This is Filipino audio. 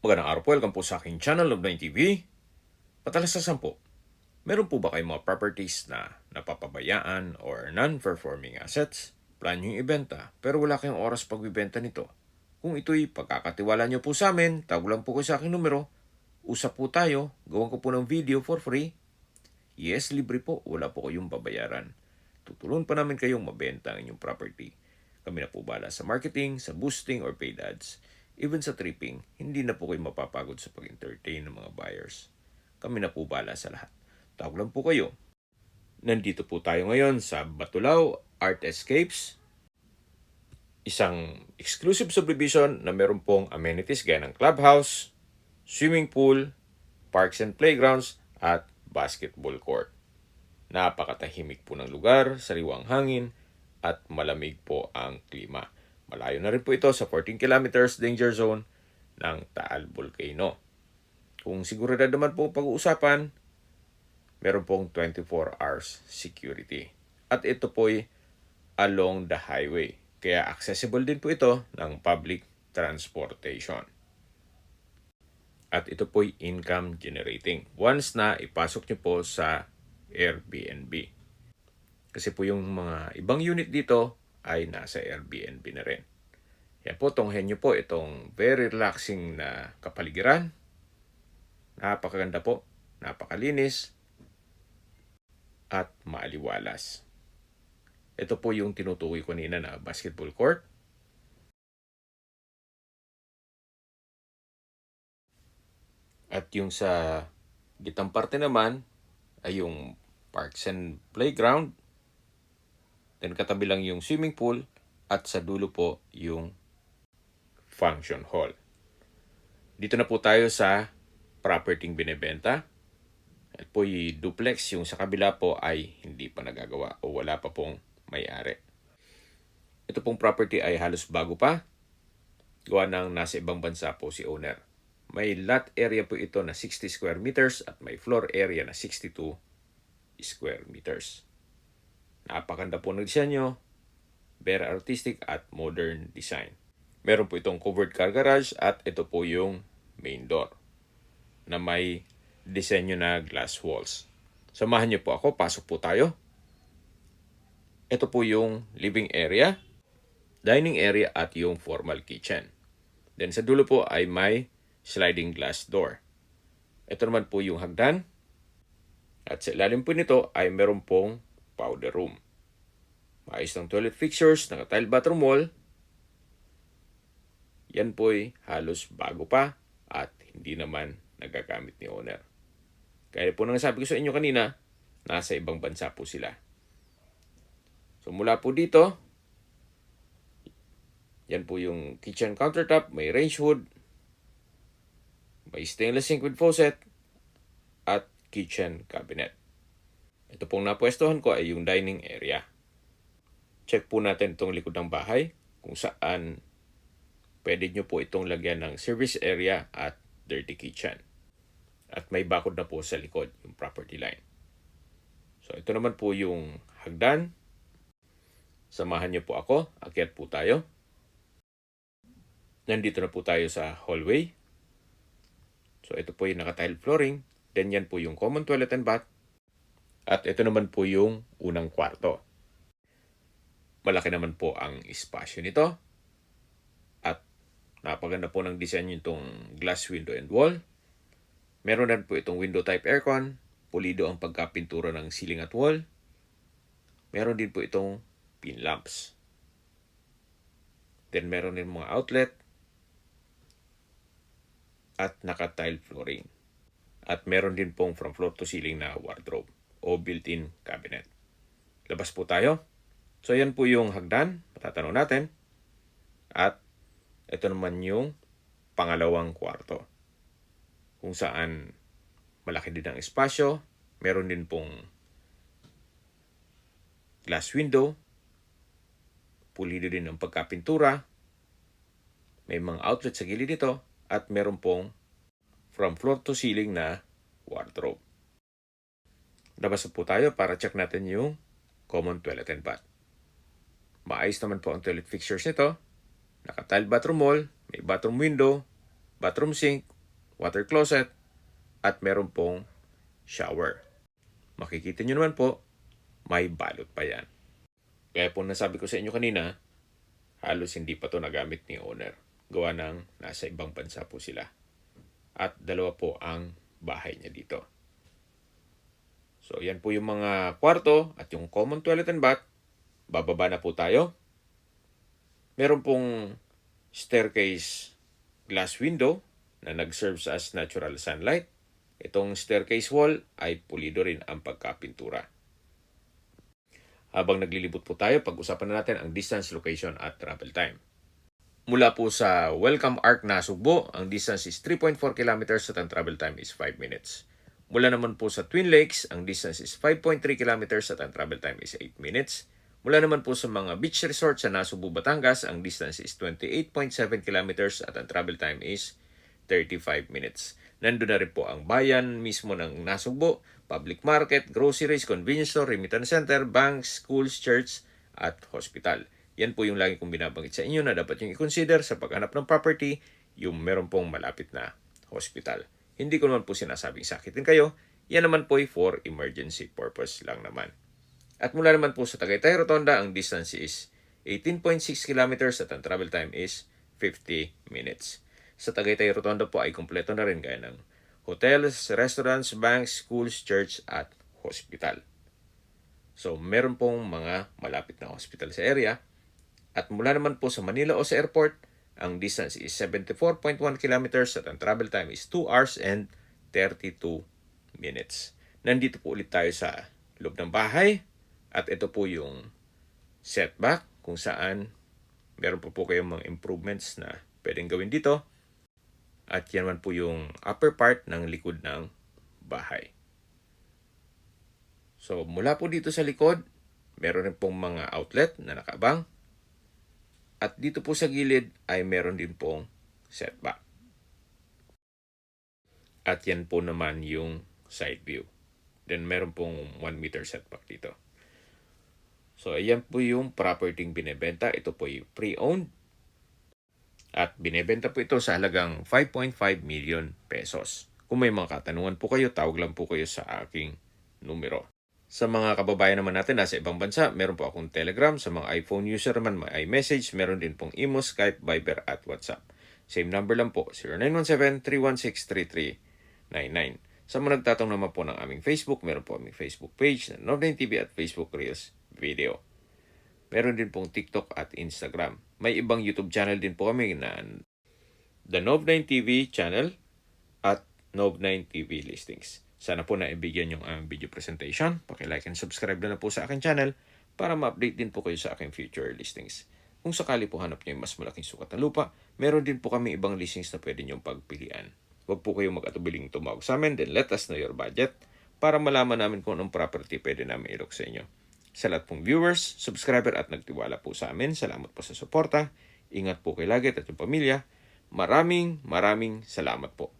Magandang araw po, welcome po sa aking channel, Love9 TV. Patalasasan po, meron po ba kayong mga properties na napapabayaan or non-performing assets? Plan nyo yung ibenta, pero wala kayong oras pagbibenta nito. Kung ito'y pagkakatiwala nyo po sa amin, tawag lang po kayo sa aking numero. Usap po tayo, gawan ko po ng video for free. Yes, libre po, wala po kayong babayaran. Tutulungan pa namin kayong mabenta ang inyong property. Kami na po bala sa marketing, sa boosting or paid ads. Even sa tripping, hindi na po kayo mapapagod sa pag-entertain ng mga buyers. Kami na po bala sa lahat. Tawag lang po kayo. Nandito po tayo ngayon sa Batulao Art Escapes. Isang exclusive subdivision na meron pong amenities gaya ng clubhouse, swimming pool, parks and playgrounds, at basketball court. Napakatahimik po ng lugar, sariwang hangin, at malamig po ang klima. Malayo na rin po ito sa 14 kilometers danger zone ng Taal Volcano. Kung seguridad naman po pag-uusapan, meron pong 24 hours security. At ito po'y along the highway. Kaya accessible din po ito ng public transportation. At ito po'y income generating. Once na ipasok nyo po sa Airbnb. Kasi po yung mga ibang unit dito ay nasa Airbnb na rin. Yan po, tunghen nyo po itong very relaxing na kapaligiran. Napakaganda po, napakalinis, at maaliwalas. Ito po yung tinutukoy ko kanina na basketball court. At yung sa gitang parte naman ay yung parks and playground. Then katabi lang yung swimming pool at sa dulo po yung function hall. Dito na po tayo sa property binebenta. At po yung duplex, yung sa kabila po ay hindi pa nagagawa o wala pa pong may-ari. Ito pong property ay halos bago pa. Gawa ng nasa ibang bansa po si owner. May lot area po ito na 60 square meters at may floor area na 62 square meters. Napakaganda po ng disenyo, very artistic at modern design. Meron po itong covered car garage at ito po yung main door na may disenyo na glass walls. Samahan niyo po ako, pasok po tayo. Ito po yung living area, dining area at yung formal kitchen. Then sa dulo po ay may sliding glass door. Ito naman po yung hagdan. At sa ilalim po nito ay meron pong powder room. Maayos ng toilet fixtures, naka-tile bathroom wall. Yan po'y halos bago pa at hindi naman nagagamit ni owner. Kaya po nang sabi ko sa inyo kanina, nasa ibang bansa po sila. So mula po dito, yan po yung kitchen countertop, may range hood, may stainless sink with faucet, at kitchen cabinet. Ito pong napwestohan ko ay yung dining area. Check po natin itong likod ng bahay kung saan pwede nyo po itong lagyan ng service area at dirty kitchen. At may bakod na po sa likod, yung property line. So ito naman po yung hagdan. Samahan nyo po ako, akyat po tayo. Nandito na po tayo sa hallway. So ito po yung naka-tile flooring. Then yan po yung common toilet and bath. At ito naman po yung unang kwarto. Malaki naman po ang espasyo nito. At napaganda po ng disenyo itong glass window and wall. Meron na po itong window type aircon. Pulido ang pagkapintura ng ceiling at wall. Meron din po itong pin lamps. Then meron din mga outlet. At naka-tile flooring. At meron din pong from floor to ceiling na wardrobe o built-in cabinet. Labas po tayo. So yan po yung hagdan, matatanong natin. At ito naman yung pangalawang kwarto. Kung saan malaki din ang espasyo, meron din pong glass window, pulido din ang pagkapintura, may mga outlet sa gilid nito, at meron pong from floor to ceiling na wardrobe. Labas po tayo para check natin yung common toilet and bath. Maayos naman po ang toilet fixtures nito. Naka-tile bathroom wall, may bathroom window, bathroom sink, water closet, at meron pong shower. Makikita nyo naman po, may balot pa yan. Kaya po nasabi ko sa inyo kanina, halos hindi pa to nagamit ni owner. Gawa ng nasa ibang bansa po sila. At dalawa po ang bahay niya dito. So yan po yung mga kwarto at yung common toilet and bath. Bababa na po tayo. Meron pong staircase glass window na nag-serves as natural sunlight. Itong staircase wall ay pulido rin ang pagkapintura. Habang naglilibot po tayo, pag-usapan na natin ang distance, location at travel time. Mula po sa Welcome Arc Nasugbo, ang distance is 3.4 kilometers at ang travel time is 5 minutes. Mula naman po sa Twin Lakes, ang distance is 5.3 kilometers at ang travel time is 8 minutes. Mula naman po sa mga beach resort sa Nasugbu, Batangas, ang distance is 28.7 kilometers at ang travel time is 35 minutes. Nandun na rin po ang bayan mismo ng Nasugbu, public market, groceries, convenience store, remittance center, banks, schools, church, at hospital. Yan po yung lagi kong binabanggit sa inyo na dapat yung i-consider sa paghanap ng property, yung meron pong malapit na hospital. Hindi ko naman po sinasabing sakitin kayo, yan naman po ay for emergency purpose lang naman. At mula naman po sa Tagaytay Rotonda, ang distance is 18.6 kilometers at ang travel time is 50 minutes. Sa Tagaytay Rotonda po ay kumpleto na rin gaya ng hotels, restaurants, banks, schools, church at hospital. So meron pong mga malapit na hospital sa area. At mula naman po sa Manila o sa airport, ang distance is 74.1 kilometers at ang travel time is 2 hours and 32 minutes. Nandito po ulit tayo sa loob ng bahay at ito po yung setback kung saan meron po kayong mga improvements na pwedeng gawin dito. At yan man po yung upper part ng likod ng bahay. So mula po dito sa likod, meron rin pong mga outlet na nakaabang. At dito po sa gilid ay meron din pong setback. At yan po naman yung side view. Then meron pong 1 meter setback dito. So ayan po yung property binebenta. Ito po yung pre-owned. At binebenta po ito sa halagang 5.5 million pesos. Kung may mga katanungan po kayo, tawag lang po kayo sa aking numero. Sa mga kababayan naman natin nasa ibang bansa, meron po akong Telegram. Sa mga iPhone user naman, may iMessage. Meron din pong Imo, Skype, Viber at WhatsApp. Same number lang po, 0917-316-3399. Sa mga nagtatanong naman po ng aming Facebook, meron po aming Facebook page na Nov9 TV at Facebook Reels Video. Meron din pong TikTok at Instagram. May ibang YouTube channel din po kami na The Nov9 TV channel at Nov9 TV Listings. Sana po naibigyan yung aming video presentation. Paki-like and subscribe na po sa aking channel para ma-update din po kayo sa aking future listings. Kung sakali po hanap nyo yung mas malaking sukat na lupa, meron din po kami ibang listings na pwede nyong pagpilian. Huwag po kayong mag-atubiling tumawag sa amin, then let us know your budget para malaman namin kung anong property pwede namin ilok sa inyo. Sa lahat pong viewers, subscriber at nagtiwala po sa amin, salamat po sa suporta. Ingat po kayo lagi at yung pamilya. Maraming salamat po.